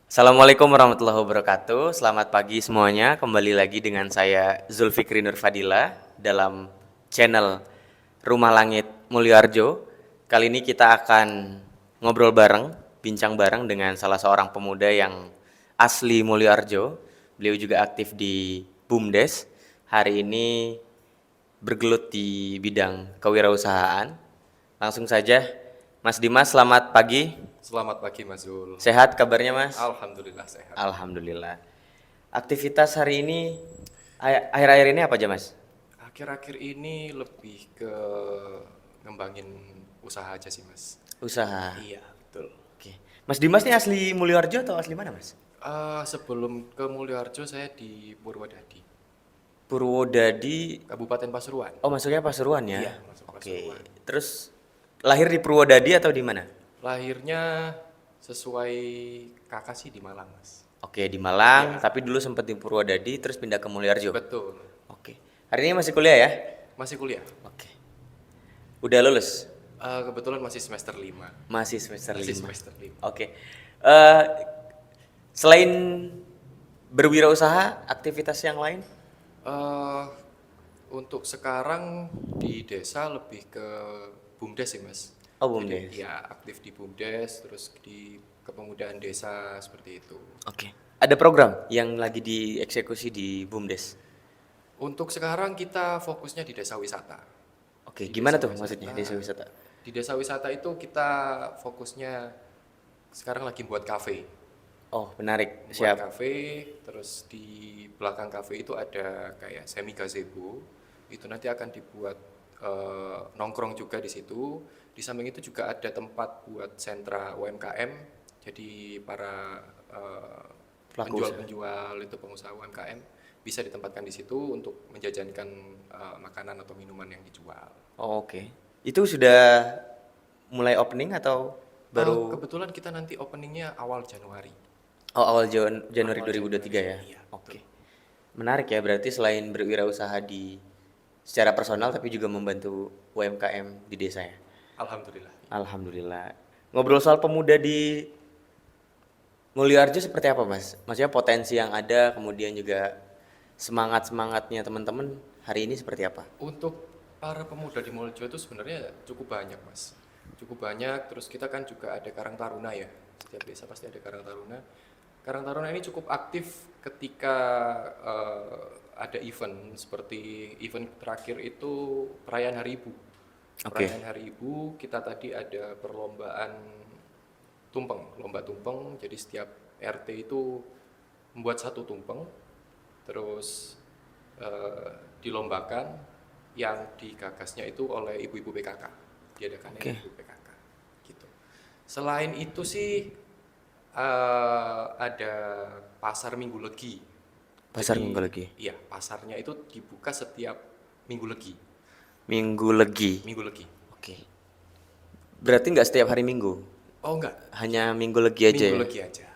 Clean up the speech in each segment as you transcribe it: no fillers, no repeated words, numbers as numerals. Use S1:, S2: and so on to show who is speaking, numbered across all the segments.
S1: Assalamualaikum warahmatullahi wabarakatuh. Selamat pagi semuanya. Kembali lagi dengan saya Zulfikri Nur Fadila dalam channel Rumah Langit Mulyoarjo. Kali ini kita akan ngobrol bareng, bincang bareng dengan salah seorang pemuda yang asli Mulyoarjo. Beliau juga aktif di BUMDes. Hari ini bergelut di bidang kewirausahaan. Langsung saja, Mas Dimas, selamat pagi.
S2: Selamat pagi Mas Zul.
S1: Sehat kabarnya, Mas?
S2: Alhamdulillah sehat.
S1: Alhamdulillah. Aktivitas hari ini, akhir-akhir ini apa aja, Mas?
S2: Akhir-akhir ini lebih ke ngembangin usaha aja sih Mas.
S1: Usaha.
S2: Iya betul.
S1: Oke. Mas Dimas nih asli Mulyoarjo atau asli mana, Mas?
S2: Sebelum ke Mulyoarjo saya di Purwodadi,
S1: Purwodadi.
S2: Kabupaten Pasuruan.
S1: Oh, masuknya Pasuruan ya?
S2: Iya masuk
S1: Oke.
S2: Pasuruan.
S1: Terus lahir di Purwodadi atau di mana?
S2: Lahirnya sesuai kakak sih di Malang Mas.
S1: Oke, di Malang,
S2: Iya
S1: tapi dulu sempat di Purwodadi terus pindah ke Mulyoarjo.
S2: betul.
S1: Oke. Hari ini masih kuliah ya?
S2: Masih kuliah.
S1: Oke. Udah lulus?
S2: Kebetulan masih semester 5.
S1: Masih semester
S2: Masih
S1: 5.
S2: semester 5.
S1: Oke. Eh, selain berwirausaha, aktivitas yang lain?
S2: Eh, untuk sekarang di desa lebih ke BUMDes sih Mas.
S1: Oh,
S2: Jadi
S1: BUMDes.
S2: ya aktif di BUMDes, terus di kepemudaan desa seperti itu.
S1: Oke. Ada program yang lagi dieksekusi di BUMDes.
S2: Untuk sekarang kita fokusnya di desa wisata.
S1: Oke,
S2: Di
S1: gimana
S2: desa
S1: tuh maksudnya
S2: wisata,
S1: desa wisata?
S2: di desa wisata itu kita fokusnya sekarang lagi buat kafe.
S1: Oh, menarik.
S2: Buat
S1: Siap.
S2: kafe, terus di belakang kafe itu ada kayak semi gazebo. Itu nanti akan dibuat nongkrong juga di situ. Di samping itu juga ada tempat buat sentra UMKM. Jadi para
S1: Pelaku usaha.
S2: penjual-penjual itu pengusaha UMKM bisa ditempatkan di situ untuk menjajankan makanan atau minuman yang dijual.
S1: Oh, oke. Itu sudah mulai opening atau baru?
S2: Kebetulan kita nanti openingnya awal Januari.
S1: Oh, awal Januari
S2: Awal
S1: 2023
S2: Januari.
S1: ya?
S2: Iya,
S1: Oke.
S2: betul.
S1: Menarik ya, berarti selain berwirausaha di secara personal tapi juga membantu UMKM di desa ya?
S2: Alhamdulillah.
S1: Alhamdulillah. Ngobrol soal pemuda di Mulyoarjo seperti apa, Mas? Maksudnya potensi yang ada, kemudian juga semangat-semangatnya teman-teman hari ini seperti apa?
S2: Untuk para pemuda di Moljo itu sebenarnya cukup banyak, Mas. Cukup banyak, terus kita kan juga ada Karang Taruna ya. Setiap desa pasti ada Karang Taruna. Karang Taruna ini cukup aktif ketika ada event, seperti event terakhir itu perayaan Hari Ibu.
S1: Oke.
S2: Perayaan Hari Ibu, kita tadi ada perlombaan tumpeng, lomba tumpeng. Jadi setiap RT itu membuat satu tumpeng, terus dilombakan, yang digagasnya itu oleh ibu-ibu PKK, diadakannya
S1: Oke.
S2: ibu PKK gitu. Selain itu sih ada pasar Minggu Legi.
S1: Pasar
S2: Jadi
S1: Minggu Legi.
S2: iya, pasarnya itu dibuka setiap Minggu Legi.
S1: Minggu Legi.
S2: Minggu Legi.
S1: Oke. Berarti nggak setiap hari Minggu,
S2: Oh enggak,
S1: hanya Minggu Legi aja
S2: Minggu
S1: ya?
S2: Legi aja.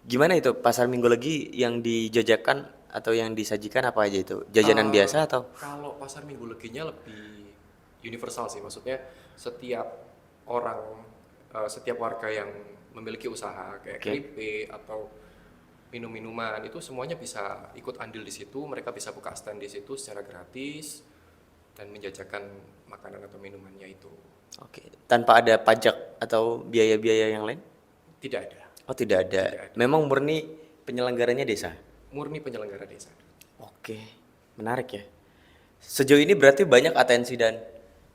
S1: Gimana itu pasar Minggu Legi yang dijajakan atau yang disajikan apa aja itu? Jajanan
S2: Eh,
S1: biasa atau?
S2: Kalau pasar Minggu Leginya lebih universal sih, maksudnya setiap orang, setiap warga yang memiliki usaha kayak
S1: Oke.
S2: keripik atau minum-minuman itu semuanya bisa ikut andil di situ. Mereka bisa buka stand di situ secara gratis dan menjajakan makanan atau minumannya itu.
S1: Oke. Tanpa ada pajak atau biaya-biaya yang lain?
S2: Tidak ada,
S1: Oh, tidak ada.
S2: tidak ada.
S1: Memang murni penyelenggaranya desa.
S2: Murni penyelenggara desa.
S1: Oke. Menarik ya. Sejauh ini berarti banyak atensi dan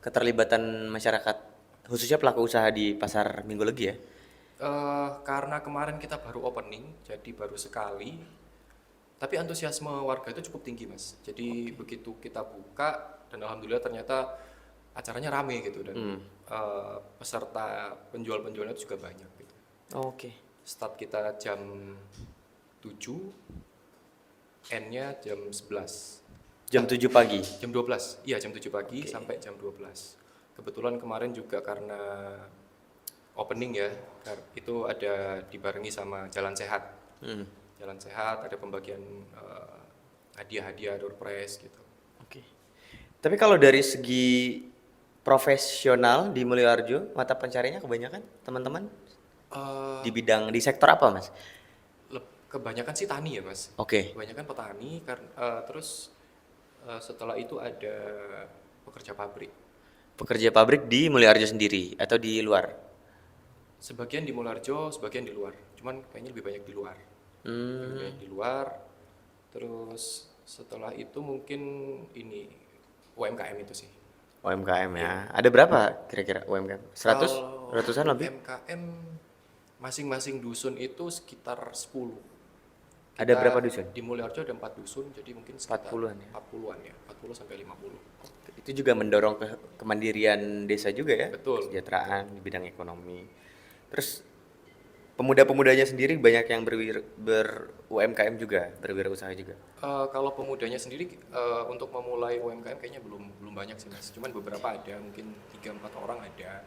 S1: keterlibatan masyarakat, khususnya pelaku usaha di pasar Minggu Legi ya.
S2: Karena kemarin kita baru opening, jadi baru sekali. Tapi antusiasme warga itu cukup tinggi, Mas. Jadi begitu kita buka dan alhamdulillah ternyata acaranya rame gitu, dan peserta penjual-penjualnya itu juga banyak gitu.
S1: Oke.
S2: Start kita jam 7, end-nya jam 11.
S1: Jam 7 pagi.
S2: Jam 12. Iya, jam 7 pagi
S1: Oke.
S2: sampai jam 12. Kebetulan kemarin juga karena opening ya, itu ada dibarengi sama Jalan Sehat.
S1: Hmm.
S2: Jalan Sehat, ada pembagian hadiah-hadiah door prize gitu.
S1: Oke. Tapi kalau dari segi profesional di Mulyoarjo, mata pencariannya kebanyakan teman-teman
S2: Eh,
S1: di bidang di sektor apa, Mas?
S2: Kebanyakan sih tani ya mas,
S1: Oke.
S2: kebanyakan petani terus setelah itu ada pekerja pabrik.
S1: Pekerja pabrik di Mulyoarjo sendiri atau di luar?
S2: Sebagian di Mulyoarjo, sebagian di luar. Cuman kayaknya lebih banyak di luar. Lebih
S1: Hmm,
S2: banyak di luar. Terus setelah itu mungkin ini UMKM itu sih.
S1: UMKM ya.
S2: Iya.
S1: Ada berapa kira-kira UMKM? 100?
S2: Kalau
S1: Ratusan lebih?
S2: UMKM masing-masing dusun itu sekitar 10.
S1: Ada
S2: Kita
S1: berapa dusun?
S2: di Mulyoarjo ada 4 dusun, jadi mungkin sekitar
S1: 40-an ya.
S2: 40-an ya, 40 sampai 50.
S1: Itu juga mendorong kemandirian desa juga ya,
S2: Betul, betul.
S1: kesejahteraan di bidang ekonomi. Terus pemuda-pemudanya sendiri banyak yang UMKM juga, berwirausaha juga.
S2: Kalau pemudanya sendiri untuk memulai UMKM kayaknya belum belum banyak sih mas. Cuman beberapa ada, mungkin 3-4 orang ada.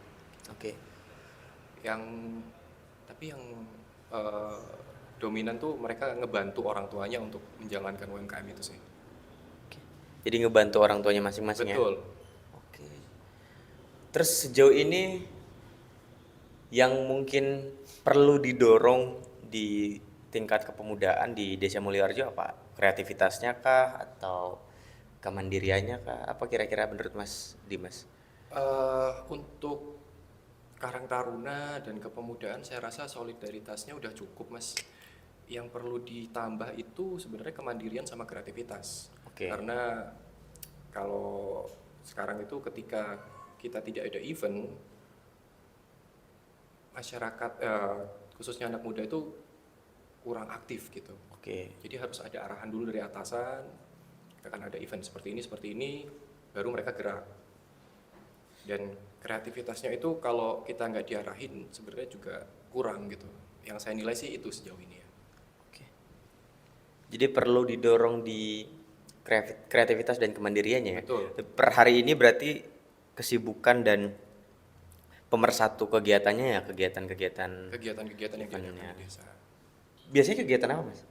S1: Oke.
S2: Yang tapi yang eh, dominan tuh mereka ngebantu orang tuanya untuk menjalankan UMKM itu sih.
S1: Jadi ngebantu orang tuanya masing-masing ya.
S2: Betul.
S1: Oke. Terus sejauh ini yang mungkin perlu didorong di tingkat kepemudaan di Desa Mulyoarjo apa? Kreativitasnya kah atau kemandiriannya kah? Apa kira-kira menurut Mas Dimas?
S2: Untuk Karang Taruna dan kepemudaan saya rasa solidaritasnya udah cukup mas. Yang perlu ditambah itu sebenarnya kemandirian sama kreativitas.
S1: Oke.
S2: Karena kalau sekarang itu ketika kita tidak ada event, masyarakat khususnya anak muda itu kurang aktif gitu.
S1: Oke.
S2: Jadi harus ada arahan dulu dari atasan, akan ada event seperti ini, baru mereka gerak. Dan kreativitasnya itu kalau kita nggak diarahin sebenarnya juga kurang gitu. Yang saya nilai sih itu sejauh ini ya.
S1: Oke. Jadi perlu didorong di kreativitas dan kemandiriannya ya.
S2: Betul.
S1: Per hari ini berarti kesibukan dan pemersatu kegiatannya ya kegiatan-kegiatan
S2: Kegiatan-kegiatan yang diadakan
S1: eventnya.
S2: di desa.
S1: Biasanya kegiatan apa Mas?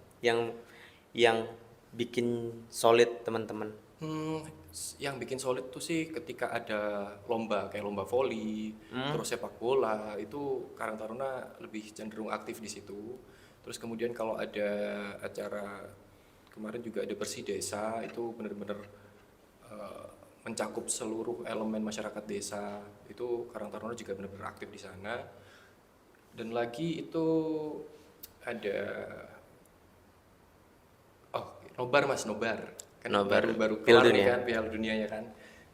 S1: Yang bikin solid teman-teman.
S2: Hmm, yang bikin solid tuh sih ketika ada lomba kayak lomba voli, terus sepak bola itu Karang Taruna lebih cenderung aktif di situ. Terus kemudian kalau ada acara kemarin juga ada bersih desa itu benar-benar eh, mencakup seluruh elemen masyarakat desa. Itu Karang Taruna juga benar-benar aktif di sana. Dan lagi itu ada oh nobar mas nobar kan
S1: Nobar
S2: baru
S1: Piala
S2: kelar nih
S1: Dunia.
S2: kan Piala Dunianya kan.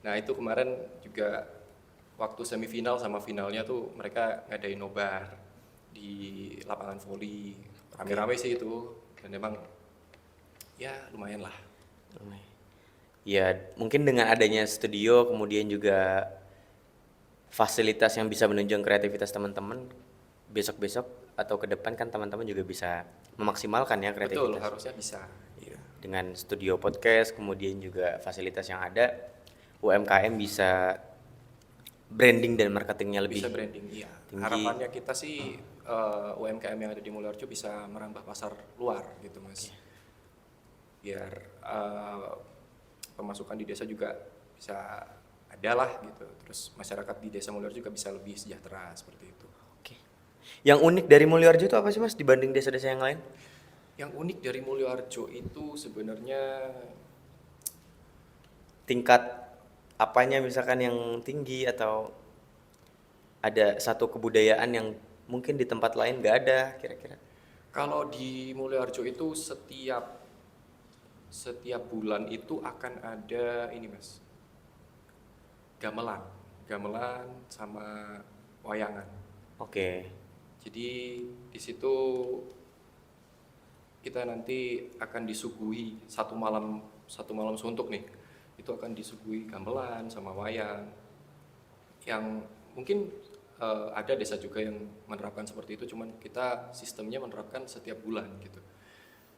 S2: Nah itu kemarin juga waktu semifinal sama finalnya tuh mereka ngadain nobar di lapangan voli. Rame-rame sih itu dan emang ya lumayan lah.
S1: Ya, mungkin dengan adanya studio kemudian juga fasilitas yang bisa menunjang kreativitas teman-teman besok-besok atau ke depan kan teman-teman juga bisa memaksimalkan ya
S2: Betul
S1: kreativitas.
S2: harusnya bisa. Iya.
S1: Dengan studio podcast kemudian juga fasilitas yang ada, UMKM bisa branding dan marketingnya lebih
S2: Bisa branding iya.
S1: tinggi.
S2: Harapannya kita sih UMKM yang ada di Mulyoarjo bisa merambah pasar luar gitu mas. Biar pemasukan di desa juga bisa ada lah gitu. Terus masyarakat di desa Mulyoarjo juga bisa lebih sejahtera seperti itu.
S1: Oke. Yang unik dari Mulyoarjo itu apa sih Mas dibanding desa-desa yang lain?
S2: Yang unik dari Mulyoarjo itu sebenarnya
S1: Tingkat apanya misalkan yang tinggi atau ada satu kebudayaan yang mungkin di tempat lain nggak ada kira-kira?
S2: kalau di Mulyoarjo itu setiap bulan itu akan ada ini mas gamelan, gamelan sama wayangan.
S1: Oke.
S2: Jadi di situ kita nanti akan disuguhi satu malam suntuk nih. Itu akan disuguhi gamelan sama wayang yang mungkin ada desa juga yang menerapkan seperti itu cuman kita sistemnya menerapkan setiap bulan gitu.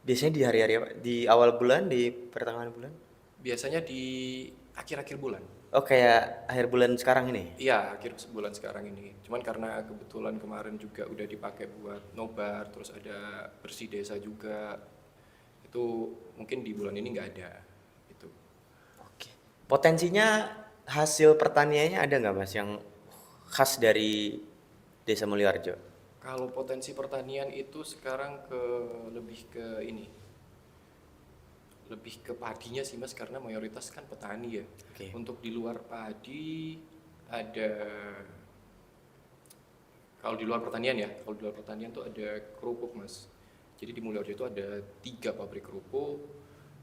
S1: Biasanya di hari-hari apa? Di awal bulan, di pertengahan bulan?
S2: Biasanya di akhir-akhir bulan.
S1: Oh kayak akhir bulan sekarang ini?
S2: Iya, akhir bulan sekarang ini. Cuman karena kebetulan kemarin juga udah dipakai buat nobar, terus ada bersih desa juga. Itu mungkin di bulan ini nggak ada. Itu.
S1: Oke. Potensinya hasil pertaniannya ada nggak Mas yang khas dari Desa Mulyoarjo?
S2: Kalau potensi pertanian itu sekarang lebih ke ini, lebih ke padinya sih Mas, karena mayoritas kan petani ya.
S1: Oke.
S2: Untuk di luar padi ada, kalau di luar pertanian ya, kalau di luar pertanian tuh ada kerupuk Mas. Jadi di Mulyorejo itu ada 3 pabrik kerupuk,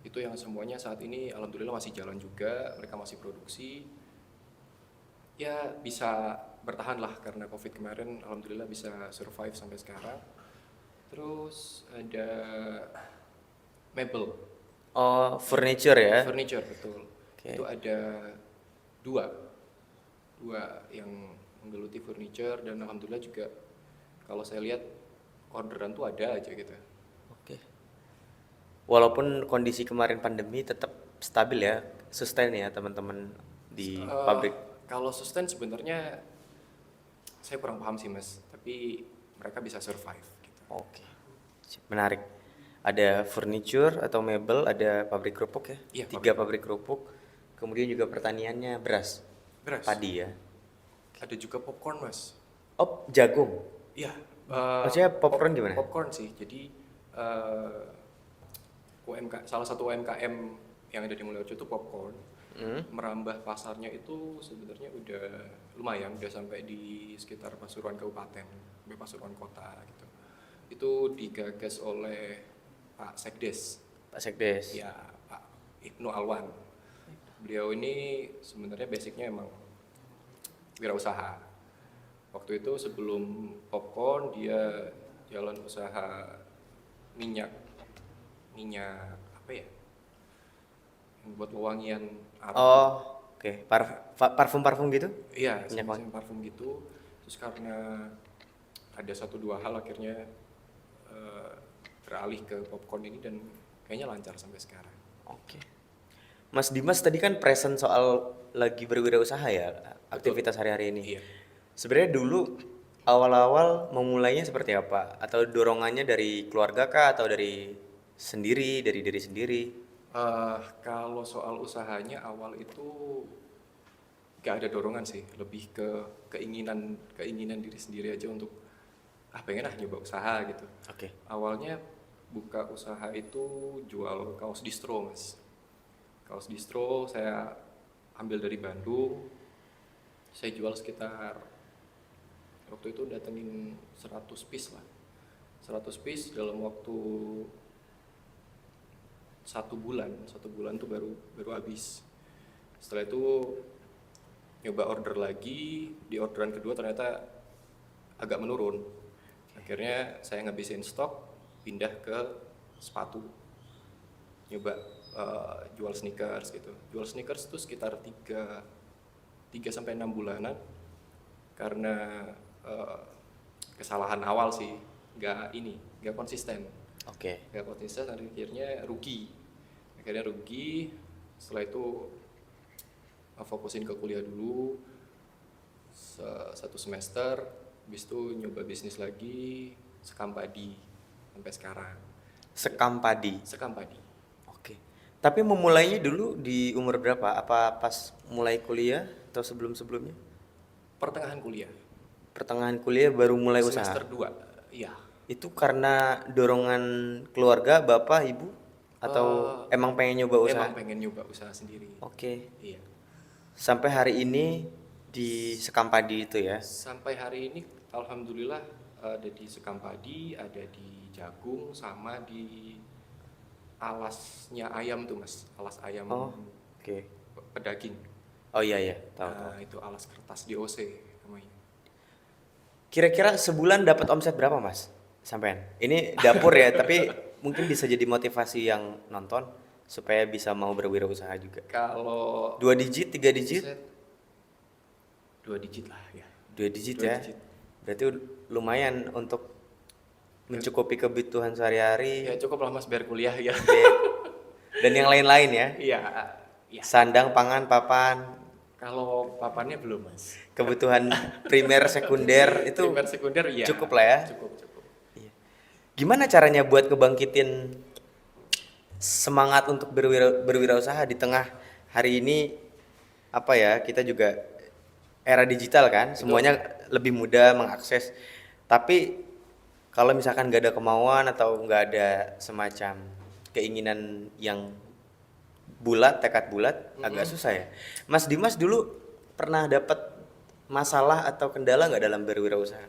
S2: itu yang semuanya saat ini alhamdulillah masih jalan juga, mereka masih produksi. Ya bisa bertahan lah karena COVID kemarin, alhamdulillah bisa survive sampai sekarang. Terus ada mebel,
S1: Oh, furniture ya.
S2: furniture betul.
S1: Oke.
S2: Itu ada dua, dua yang menggeluti furniture, dan alhamdulillah juga kalau saya lihat orderan tuh ada aja gitu.
S1: Oke. Walaupun kondisi kemarin pandemi tetap stabil ya, sustain ya teman-teman di pabrik.
S2: Kalau sustain sebenarnya saya kurang paham sih Mas, tapi mereka bisa survive gitu.
S1: Oke. Menarik. Ada furniture atau mebel, ada pabrik kerupuk ya.
S2: Iya,
S1: 3 pabrik kerupuk. Kemudian juga pertaniannya beras,
S2: Beras.
S1: padi ya.
S2: Ada juga popcorn Mas.
S1: Oh, jagung.
S2: Iya.
S1: Maksudnya popcorn gimana?
S2: Popcorn sih. Jadi salah satu UMKM yang ada di Mulyorejo itu popcorn. Merambah pasarnya itu sebenarnya udah lumayan, udah sampai di sekitar Pasuruan Kabupaten, sampai Pasuruan Kota gitu. Itu digagas oleh Pak Sekdes,
S1: Pak Sekdes.
S2: ya Pak Ibnu Alwan. Beliau ini sebenarnya basicnya emang wirausaha. Waktu itu sebelum popcorn dia jalan usaha minyak apa ya? Yang buat wewangian Arab.
S1: Oh, oke. Parfum-parfum gitu?
S2: Iya,
S1: Minyak
S2: semacam parfum gitu. Terus karena ada 1-2 hal akhirnya beralih ke popcorn ini, dan kayaknya lancar sampai sekarang.
S1: Oke. Mas Dimas tadi kan present soal lagi berwirausaha ya, aktivitas hari-hari ini.
S2: Iya.
S1: Sebenarnya dulu awal-awal memulainya seperti apa? Atau dorongannya dari keluarga kah atau dari sendiri, dari diri sendiri?
S2: Kalau soal usahanya awal itu gak ada dorongan sih, lebih ke keinginan diri sendiri aja untuk pengen nyoba usaha gitu.
S1: Oke.
S2: Awalnya buka usaha itu jual kaos distro Mas. Kaos distro saya ambil dari Bandung, saya jual sekitar, waktu itu datengin 100 piece lah, 100 piece dalam waktu 1 bulan tuh baru habis. Setelah itu nyoba order lagi, di orderan kedua ternyata agak menurun. Akhirnya saya ngabisin stok, pindah ke sepatu, nyoba jual sneakers gitu. Jual sneakers itu sekitar 3 sampai 6 bulanan, karena kesalahan awal sih, nggak konsisten.
S1: Oke.
S2: Nggak konsisten, akhirnya rugi. Setelah itu fokusin ke kuliah dulu 1 semester, habis itu nyoba bisnis lagi, sekam padi sampai sekarang.
S1: Sekam padi.
S2: Sekam padi.
S1: Oke. Tapi memulainya dulu di umur berapa? Apa pas mulai kuliah atau sebelum-sebelumnya?
S2: Pertengahan kuliah.
S1: Pertengahan kuliah baru mulai usaha.
S2: Semester 2. Iya.
S1: Itu karena dorongan keluarga, bapak, ibu, atau emang pengen nyoba usaha?
S2: Emang pengen nyoba usaha sendiri.
S1: Oke.
S2: Iya.
S1: Sampai hari ini di sekam padi itu ya?
S2: Sampai hari ini alhamdulillah ada di sekam padi, ada di jagung, sama di alasnya ayam tuh Mas, alas ayam
S1: Oh, oke.
S2: pedaging.
S1: Oh iya ya, tahu.
S2: Itu alas kertas DOC namanya.
S1: Kira-kira sebulan dapat omset berapa Mas? Sampean? Ini dapur ya, tapi mungkin bisa jadi motivasi yang nonton supaya bisa mau berwirausaha juga.
S2: Kalau
S1: 2 digit, 3 digit?
S2: 2 digit lah ya.
S1: 2 digit
S2: 2
S1: ya.
S2: digit.
S1: Berarti lumayan untuk mencukupi kebutuhan sehari-hari.
S2: Ya cukup lah Mas, biar kuliah ya.
S1: Dan yang lain-lain ya.
S2: Iya. Ya.
S1: Sandang, pangan, papan,
S2: Kalau papannya belum Mas.
S1: kebutuhan primer, sekunder itu
S2: Primer sekunder iya.
S1: cukup lah ya.
S2: Cukup.
S1: Iya. Gimana caranya buat ngebangkitin semangat untuk berwirausaha di tengah hari ini, apa ya, kita juga era digital kan, semuanya lebih mudah mengakses. Tapi kalau misalkan nggak ada kemauan atau nggak ada semacam keinginan yang bulat, tekad bulat, agak susah ya. Mas Dimas dulu pernah dapat masalah atau kendala nggak dalam berwirausaha?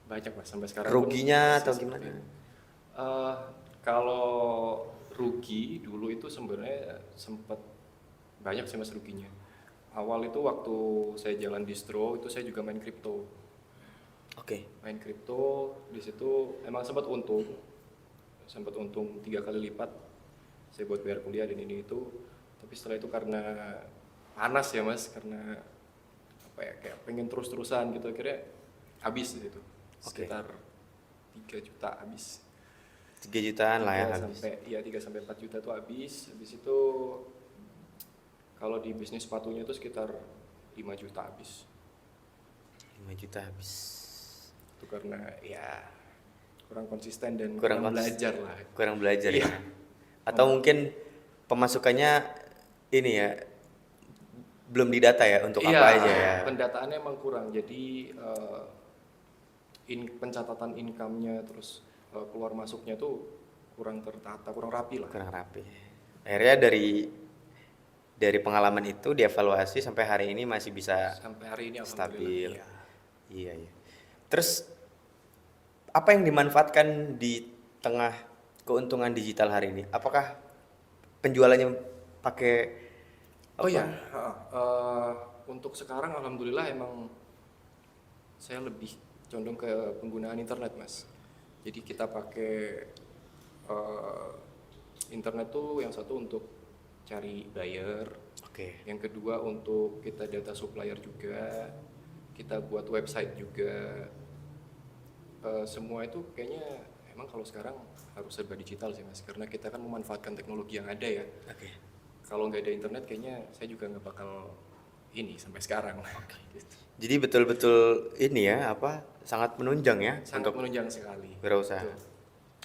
S2: Banyak mas, sampai sekarang pun
S1: Ruginya
S2: masih
S1: atau
S2: seperti
S1: gimana?
S2: itu. Eh, kalau rugi dulu itu sebenarnya sempat banyak sih mas ruginya. Awal itu waktu saya jalan distro itu saya juga main kripto.
S1: Oke.
S2: Main kripto di situ emang sempat untung 3 kali lipat. Saya buat bayar kuliah dan ini itu. Tapi setelah itu karena panas ya mas, karena apa ya kayak pengen terus-terusan gitu akhirnya habis di situ.
S1: Oke.
S2: Sekitar 3 juta habis.
S1: 3 jutaan lah ya
S2: 3
S1: habis.
S2: sampai ya 3 sampai 4 juta tuh habis itu kalau di bisnis sepatunya itu sekitar 5 juta habis
S1: 5 juta habis.
S2: itu karena ya kurang konsisten dan
S1: Kurang
S2: kurang
S1: konsisten.
S2: belajar lah.
S1: Kurang belajar
S2: Iya.
S1: ya. Atau mungkin pemasukannya ini ya belum didata ya untuk
S2: Iya,
S1: apa aja ya.
S2: pendataannya emang kurang jadi pencatatan income-nya terus keluar masuknya tuh kurang tertata, kurang rapi lah.
S1: Kurang rapi. Akhirnya dari pengalaman itu dievaluasi sampai hari ini masih bisa
S2: Sampai hari ini
S1: stabil.
S2: alhamdulillah. Iya.
S1: Iya, iya. Terus apa yang dimanfaatkan di tengah keuntungan digital hari ini? Apakah penjualannya pakai
S2: Oh
S1: apa?
S2: ya, untuk sekarang alhamdulillah emang saya lebih condong ke penggunaan internet mas. Jadi kita pakai eh, internet tuh yang satu untuk cari buyer,
S1: Oke.
S2: yang kedua untuk kita data supplier juga, kita buat website juga. Semua itu kayaknya emang kalau sekarang harus serba digital sih mas, karena kita kan memanfaatkan teknologi yang ada ya.
S1: Oke.
S2: Kalau nggak ada internet kayaknya saya juga nggak bakal ini sampai sekarang. Gitu.
S1: Jadi betul-betul ini ya, apa sangat menunjang ya
S2: Sangat
S1: untuk
S2: menunjang sekali.
S1: wirausaha.
S2: Betul.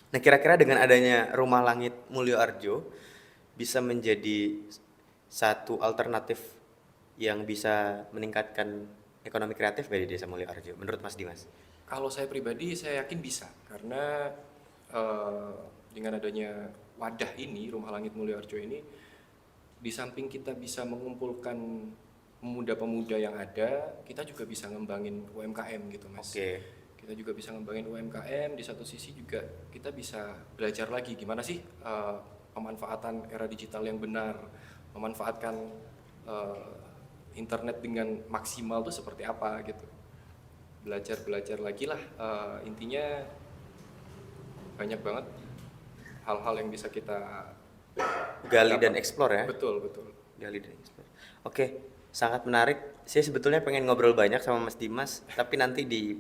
S1: Nah, kira-kira dengan adanya Rumah Langit Mulyoarjo bisa menjadi satu alternatif yang bisa meningkatkan ekonomi kreatif dari Desa Mulyoarjo menurut Mas Dimas?
S2: Kalau saya pribadi saya yakin bisa karena eh, dengan adanya wadah ini Rumah Langit Mulyoarjo ini di samping kita bisa mengumpulkan pemuda-pemuda yang ada, kita juga bisa ngembangin UMKM gitu mas.
S1: Oke.
S2: Kita juga bisa ngembangin UMKM, di satu sisi juga kita bisa belajar lagi gimana sih pemanfaatan era digital yang benar, memanfaatkan eh, internet dengan maksimal tuh seperti apa gitu. Belajar lagi lah, intinya banyak banget hal-hal yang bisa kita
S1: Gali dan
S2: dapat.
S1: explore ya.
S2: Betul betul.
S1: Gali dan explore. Oke, sangat menarik. Saya sebetulnya pengen ngobrol banyak sama Mas Dimas, tapi nanti di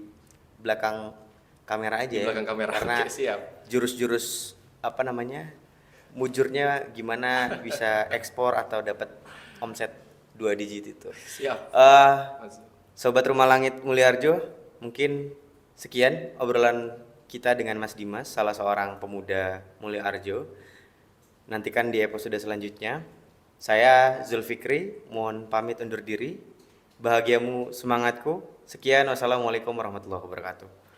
S1: belakang kamera aja
S2: Di
S1: ya.
S2: belakang kamera.
S1: Karena
S2: Oke, siap.
S1: jurus-jurus apa namanya? Mujurnya gimana bisa ekspor atau dapat omset 2 digit itu.
S2: Siap.
S1: Eh,
S2: Mas.
S1: Sobat Rumah Langit Mulyoarjo, mungkin sekian obrolan kita dengan Mas Dimas, salah seorang pemuda Mulyoarjo. Nantikan di episode selanjutnya. Saya Zulfikri, mohon pamit undur diri. Bahagiamu semangatku. Sekian, wassalamualaikum warahmatullahi wabarakatuh.